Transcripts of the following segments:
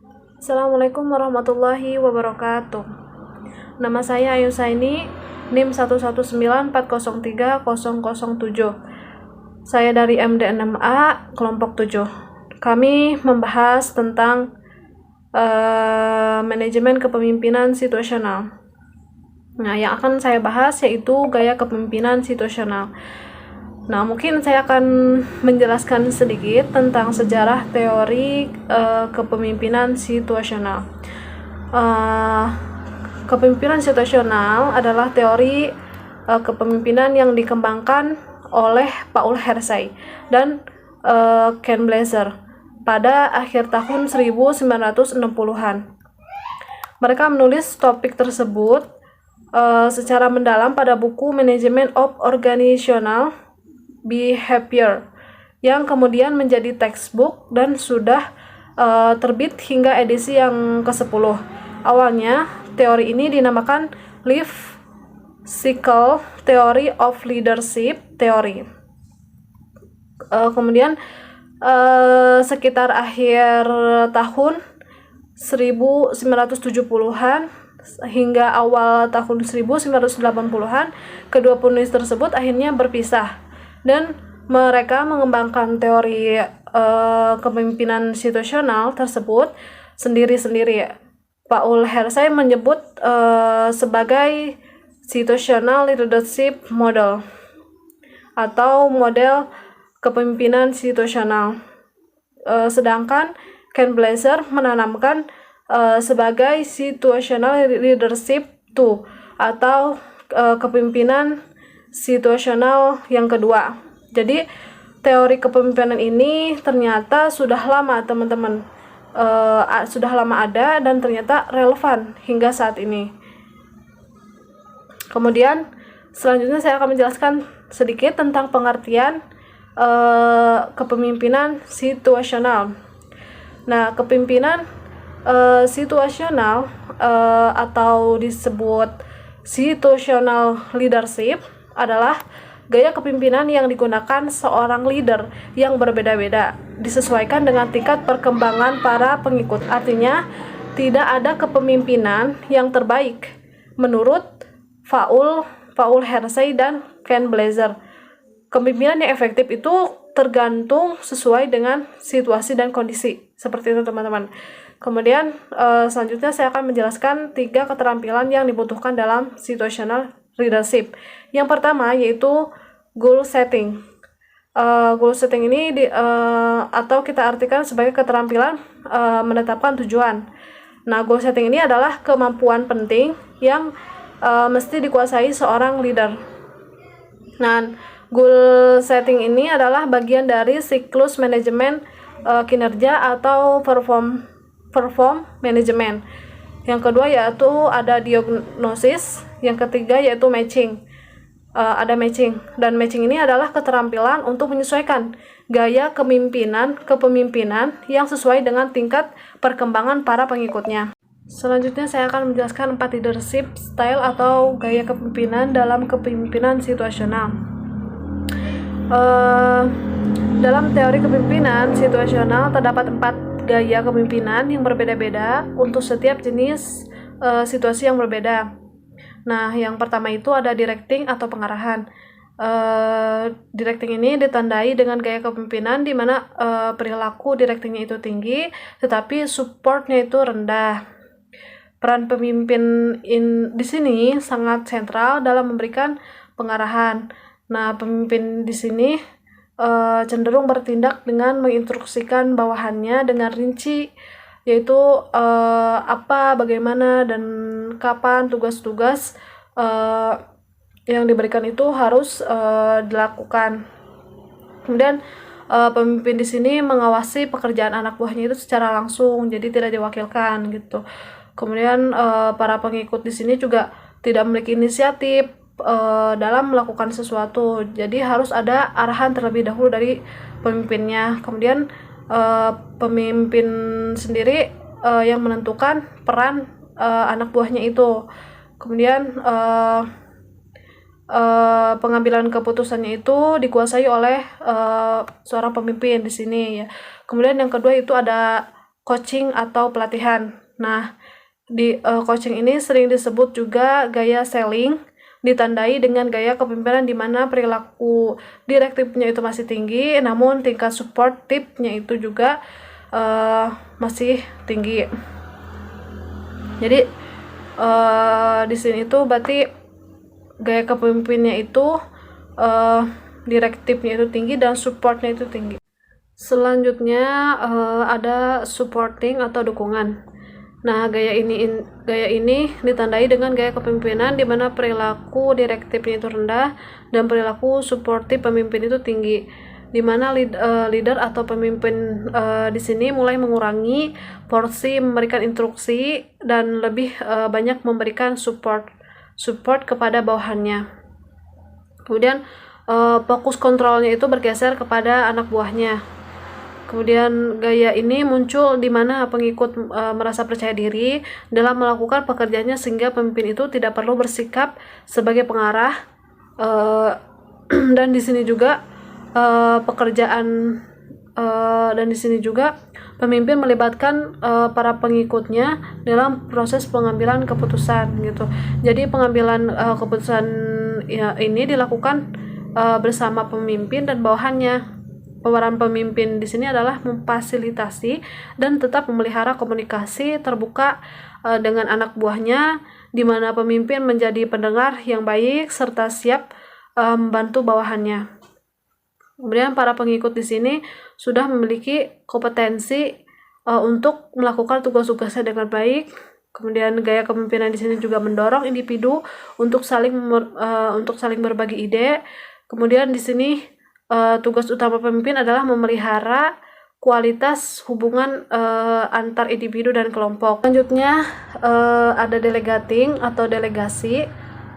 Assalamualaikum warahmatullahi wabarakatuh. Nama saya Ayu Saini, NIM 119403007. Saya dari MD6A, kelompok 7. Kami membahas tentang manajemen kepemimpinan situasional. Nah, yang akan saya bahas yaitu gaya kepemimpinan situasional. Nah, mungkin saya akan menjelaskan sedikit tentang sejarah teori kepemimpinan situasional. Kepemimpinan situasional adalah teori kepemimpinan yang dikembangkan oleh Paul Hersey dan Ken Blazer pada akhir tahun 1960-an. Mereka menulis topik tersebut secara mendalam pada buku Management of Organizational Behavior yang kemudian menjadi textbook dan sudah terbit hingga edisi yang ke-10. Awalnya, teori ini dinamakan Life Cycle Theory of Leadership Theory. Kemudian sekitar akhir tahun 1970-an hingga awal tahun 1980-an, kedua penulis tersebut akhirnya berpisah dan mereka mengembangkan teori kepemimpinan situasional tersebut sendiri-sendiri. Paul Hersey menyebut sebagai situational leadership model atau model kepemimpinan situasional. Sedangkan Ken Blazer menanamkan sebagai situational leadership 2 atau kepemimpinan situasional yang kedua. Jadi teori kepemimpinan ini ternyata sudah lama teman-teman, sudah lama ada dan ternyata relevan hingga saat ini. Kemudian selanjutnya saya akan menjelaskan sedikit tentang pengertian kepemimpinan situasional. Nah, kepemimpinan situasional atau disebut situational leadership adalah gaya kepemimpinan yang digunakan seorang leader yang berbeda-beda, disesuaikan dengan tingkat perkembangan para pengikut. Artinya, tidak ada kepemimpinan yang terbaik menurut Paul Hersey dan Ken Blazer. Kepemimpinan yang efektif itu tergantung sesuai dengan situasi dan kondisi. Seperti itu teman-teman. Kemudian selanjutnya saya akan menjelaskan 3 keterampilan yang dibutuhkan dalam situational leadership. Yang pertama yaitu goal setting. Goal setting ini atau kita artikan sebagai keterampilan menetapkan tujuan. Nah, goal setting ini adalah kemampuan penting yang mesti dikuasai seorang leader. Nah, goal setting ini adalah bagian dari siklus manajemen kinerja atau perform management. Yang kedua yaitu ada diagnosis, yang ketiga yaitu matching. Ada matching, dan matching ini adalah keterampilan untuk menyesuaikan gaya kepemimpinan yang sesuai dengan tingkat perkembangan para pengikutnya. Selanjutnya saya akan menjelaskan 4 leadership style atau gaya kepemimpinan dalam kepemimpinan situasional. Dalam teori kepemimpinan situasional terdapat 4 gaya kepemimpinan yang berbeda-beda untuk setiap jenis situasi yang berbeda. Nah, yang pertama itu ada directing atau pengarahan. Directing ini ditandai dengan gaya kepemimpinan di mana perilaku directingnya itu tinggi, tetapi supportnya itu rendah. Peran pemimpin di sini sangat sentral dalam memberikan pengarahan. Nah, pemimpin di sini cenderung bertindak dengan menginstruksikan bawahannya dengan rinci, yaitu apa, bagaimana, dan kapan tugas-tugas yang diberikan itu harus dilakukan. Kemudian pemimpin di sini mengawasi pekerjaan anak buahnya itu secara langsung, jadi tidak diwakilkan gitu. Kemudian para pengikut di sini juga tidak memiliki inisiatif dalam melakukan sesuatu, jadi harus ada arahan terlebih dahulu dari pemimpinnya. Kemudian pemimpin sendiri yang menentukan peran anak buahnya itu. Kemudian pengambilan keputusannya itu dikuasai oleh seorang pemimpin di sini ya. Kemudian yang kedua itu ada coaching atau pelatihan. Nah, di coaching ini sering disebut juga gaya selling, ditandai dengan gaya kepemimpinan di mana perilaku direktifnya itu masih tinggi, namun tingkat supportive-nya itu juga masih tinggi. Jadi di sini itu berarti gaya kepemimpinannya itu direktifnya itu tinggi dan supportnya itu tinggi. Selanjutnya ada supporting atau dukungan. Nah, gaya ini ditandai dengan gaya kepemimpinan di mana perilaku direktifnya itu rendah dan perilaku suportif pemimpin itu tinggi. Di mana leader atau pemimpin di sini mulai mengurangi porsi memberikan instruksi dan lebih banyak memberikan support kepada bawahannya. Kemudian fokus kontrolnya itu bergeser kepada anak buahnya. Kemudian gaya ini muncul di mana pengikut merasa percaya diri dalam melakukan pekerjaannya sehingga pemimpin itu tidak perlu bersikap sebagai pengarah. Dan di sini juga pemimpin melibatkan para pengikutnya dalam proses pengambilan keputusan gitu. Jadi pengambilan keputusan ya, ini dilakukan bersama pemimpin dan bawahannya. Peran pemimpin di sini adalah memfasilitasi dan tetap memelihara komunikasi terbuka dengan anak buahnya, di mana pemimpin menjadi pendengar yang baik serta siap membantu bawahannya. Kemudian para pengikut di sini sudah memiliki kompetensi untuk melakukan tugas-tugasnya dengan baik. Kemudian gaya kepemimpinan di sini juga mendorong individu untuk saling berbagi ide. Kemudian di sini tugas utama pemimpin adalah memelihara kualitas hubungan antar individu dan kelompok. Selanjutnya ada delegating atau delegasi.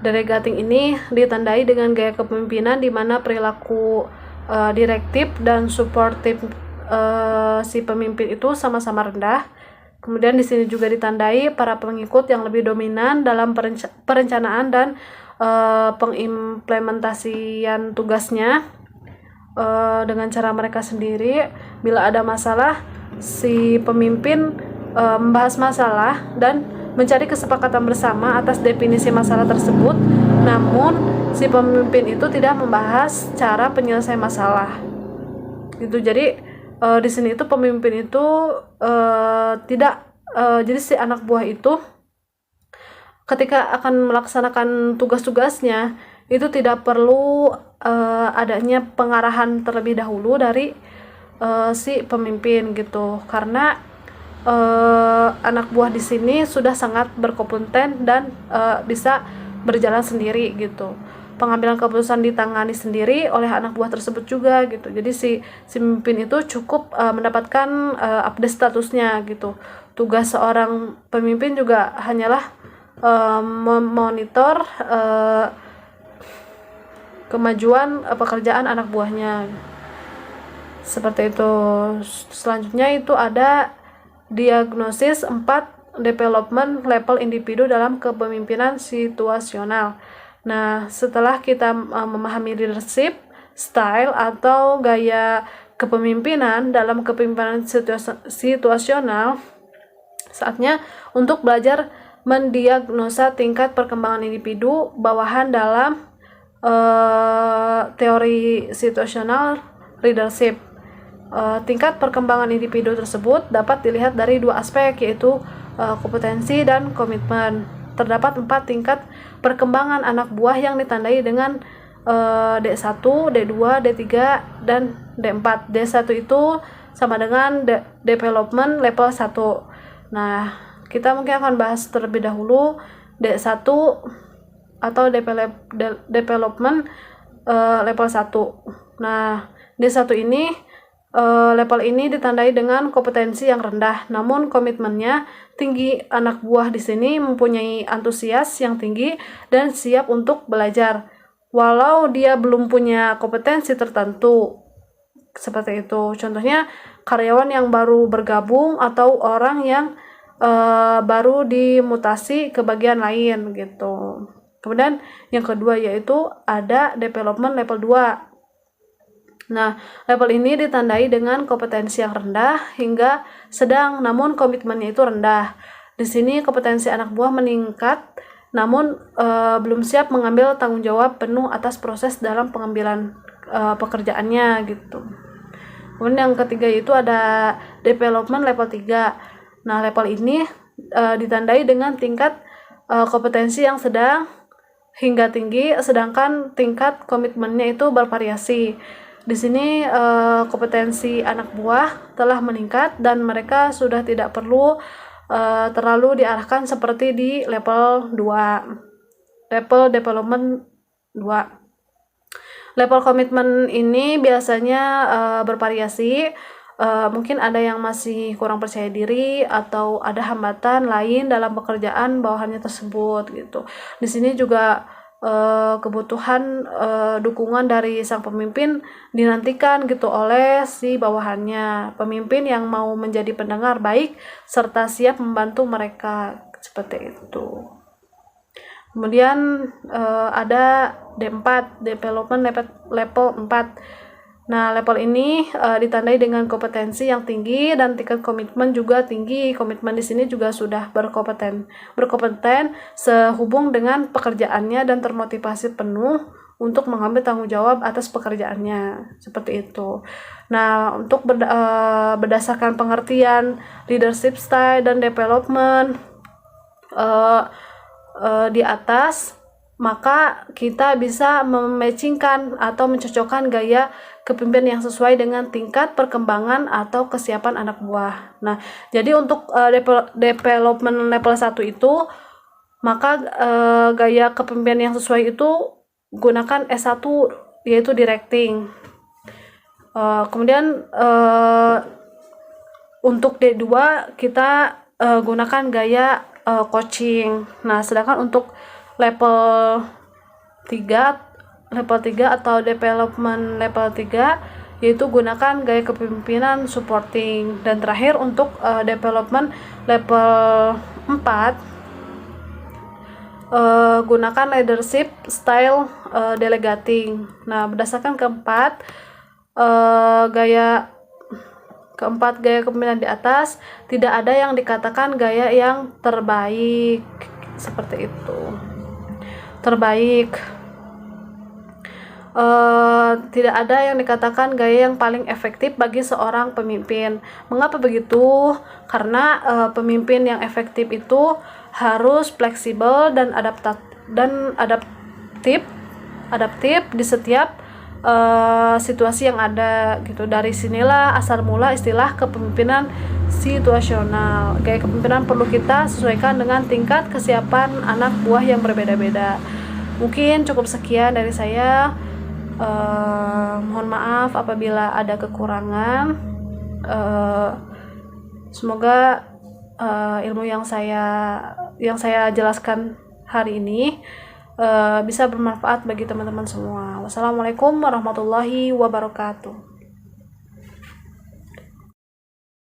Delegating ini ditandai dengan gaya kepemimpinan di mana perilaku direktif dan suportif si pemimpin itu sama-sama rendah. Kemudian di sini juga ditandai para pengikut yang lebih dominan dalam perencanaan dan pengimplementasian tugasnya dengan cara mereka sendiri. Bila ada masalah, si pemimpin membahas masalah dan mencari kesepakatan bersama atas definisi masalah tersebut. Namun si pemimpin itu tidak membahas cara penyelesaian masalah. Gitu. Jadi di sini itu pemimpin itu jadi si anak buah itu ketika akan melaksanakan tugas-tugasnya itu tidak perlu adanya pengarahan terlebih dahulu dari si pemimpin gitu, karena anak buah di sini sudah sangat berkompeten dan bisa berjalan sendiri gitu. Pengambilan keputusan ditangani sendiri oleh anak buah tersebut juga gitu. Jadi si pemimpin itu cukup mendapatkan update statusnya gitu. Tugas seorang pemimpin juga hanyalah memonitor kemajuan pekerjaan anak buahnya. Seperti itu. Selanjutnya itu ada diagnosis 4 development level individu dalam kepemimpinan situasional. Nah, setelah kita memahami leadership style atau gaya kepemimpinan dalam kepemimpinan situasional, saatnya untuk belajar mendiagnosa tingkat perkembangan individu bawahan dalam teori situasional leadership. Tingkat perkembangan individu tersebut dapat dilihat dari 2 aspek, yaitu kompetensi dan komitmen. Terdapat 4 tingkat perkembangan anak buah yang ditandai dengan D1, D2, D3, dan D4. D1 itu sama dengan development level 1. Nah, kita mungkin akan bahas terlebih dahulu D1 atau development level 1. Nah, D1 ini level ini ditandai dengan kompetensi yang rendah, namun komitmennya tinggi. Anak buah di sini mempunyai antusias yang tinggi dan siap untuk belajar, walau dia belum punya kompetensi tertentu. Seperti itu. Contohnya karyawan yang baru bergabung atau orang yang baru dimutasi ke bagian lain gitu. Kemudian yang kedua yaitu ada development level 2. Nah, level ini ditandai dengan kompetensi yang rendah hingga sedang, namun komitmennya itu rendah. Di sini kompetensi anak buah meningkat, namun belum siap mengambil tanggung jawab penuh atas proses dalam pengambilan pekerjaannya gitu. Kemudian yang ketiga itu ada development level 3. Nah, level ini ditandai dengan tingkat kompetensi yang sedang hingga tinggi, sedangkan tingkat komitmennya itu bervariasi. Di sini kompetensi anak buah telah meningkat dan mereka sudah tidak perlu terlalu diarahkan seperti di level 2. Level development 2. Level komitmen ini biasanya bervariasi. Mungkin ada yang masih kurang percaya diri atau ada hambatan lain dalam pekerjaan bawahannya tersebut gitu. Di sini juga kebutuhan dukungan dari sang pemimpin dinantikan gitu oleh si bawahannya. Pemimpin yang mau menjadi pendengar baik serta siap membantu mereka seperti itu. Kemudian ada D4, development level 4. Nah, level ini ditandai dengan kompetensi yang tinggi dan tingkat komitmen juga tinggi. Komitmen di sini juga sudah berkompeten sehubung dengan pekerjaannya dan termotivasi penuh untuk mengambil tanggung jawab atas pekerjaannya. Seperti itu. Nah, untuk berdasarkan pengertian leadership style dan development di atas, maka kita bisa mematchingkan atau mencocokkan gaya kepemimpinan yang sesuai dengan tingkat perkembangan atau kesiapan anak buah. Nah, jadi untuk development level 1 itu, maka gaya kepemimpinan yang sesuai itu gunakan S1 yaitu directing. Kemudian untuk D2 kita gunakan gaya coaching. Nah, sedangkan untuk level 3 atau development level 3 yaitu gunakan gaya kepemimpinan supporting. Dan terakhir untuk development level 4 gunakan leadership style delegating. Nah, berdasarkan gaya kepemimpinan di atas, tidak ada yang dikatakan gaya yang terbaik seperti itu. Terbaik, tidak ada yang dikatakan gaya yang paling efektif bagi seorang pemimpin. Mengapa begitu? Karena pemimpin yang efektif itu harus fleksibel dan adaptif di setiap situasi yang ada gitu. Dari sinilah asal mula istilah kepemimpinan situasional. Gaya kepemimpinan perlu kita sesuaikan dengan tingkat kesiapan anak buah yang berbeda-beda. Mungkin cukup sekian dari saya. Mohon maaf apabila ada kekurangan. Semoga ilmu yang saya jelaskan hari ini bisa bermanfaat bagi teman-teman semua. Wassalamualaikum warahmatullahi wabarakatuh.